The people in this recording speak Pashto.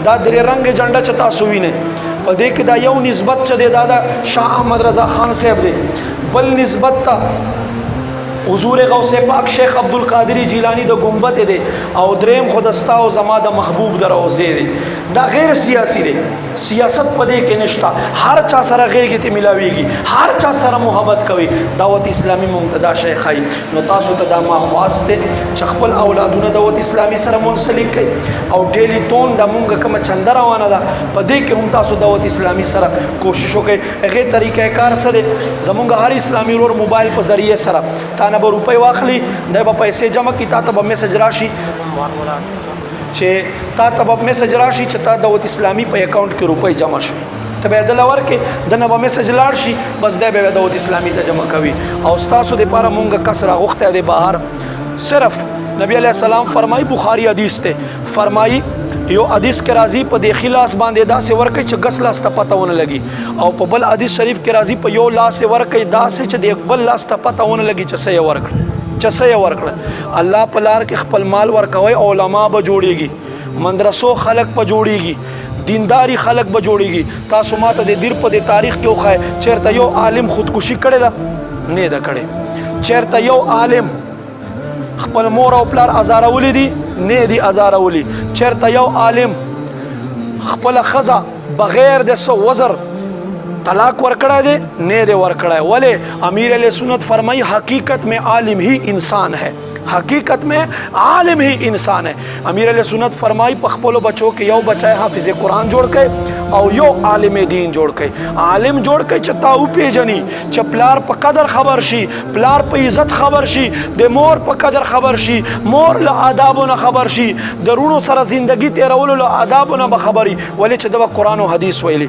دا درې رنګ جنډه چې تاسو وینئ په دې کې دا یو نسبت چې دی دا د شاه احمد رضا خان صاحب دی، بل نسبت ته حضور غوث پاک شیخ عبدالقادری جیلانی د گنبد دی، او دریم خودستا او زما د محبوب د روضې دی. دا غیر سیاسی دی، سیاست په دې کې نشته، هر چا سره غېږې ته ملاویږي، هر چا سره محبت کوي. دعوت اسلامي ممتدا شی ښایي. نو تاسو ته دا ما خواست دی چې خپل اولادونه دعوت اسلامي سره منسلک کړئ، او ډیلی تون دا مونږ کومه چنده روانه ده په دې کې هم تاسو دعوت اسلامي سره کوشش وکړئ. هغې طریقه کار څه دی؟ زمونږ هر اسلامي ورور موبایل په ذریعه سره تا نه به روپۍ واخلي، دی به پیسې جمع کړي، تا ته به میسج راشي چې تا ته به میسج راشي چې تا دعوت اسلامي په اکاونټ کې روپۍ جمع شوې، ته به یې دله ورکې، دنه به میسج لاړ شي، بس دی به دعوت اسلامي ته جمع کوي. او ستاسو دپاره مونږ کس راغوښتی دی بهر، صرف نبی علیه السلام فرمایي، بخاري حدیث دی، فرمایي یو حدیث کې راځي په دې خلاص باندې داسې ورکړي چې ګس لاس ته پته ونه لګي، او په بل حدیث شریف کې راځي په یو لاس ورکړي داسې چې د بل لاس ته پته ونه لګي چې څه یې ورکړه، چې څه یې ورکړه. الله په لار کې خپل مال ورکوئ، علما به جوړیږي، مدرسو خلک به جوړیږي، دینداری خلک به جوړیږي. تاسو ماته د دیر په دې تاریخ کې وښایئ چېرته یو عالم خودکشي کړې ده؟ نه ده کړې. چېرته یو عالم خپل مور او پلار ازارولي دي؟ نه دي ازارولي. چېرته یو عالم خپله ښځه بغیر د څه وزر طلاق ورکړی دی؟ نه دی ورکړی. ولې؟ امیر علیہ سنت فرمائی حقیقت میں عالم ہی انسان ہے، حقیقت میں عالم ہی انسان ہے. امیر علیہ سنت فرمائی په خپلو بچو کې یو بچی حافظ قرآن جوړ کړئ او یو عالم دین جوړ کړئ. عالم جوړ کړئ چې تا وپېژني، چې پلار په قدر خبر شي، پلار په عزت خبر شي، د مور په قدر خبر شي، مور له آدابو نه خبر شي، د رونو سره زندگی تیرولو له آدابو نه به خبري، ولې چې د قرآن او حدیث ویلي.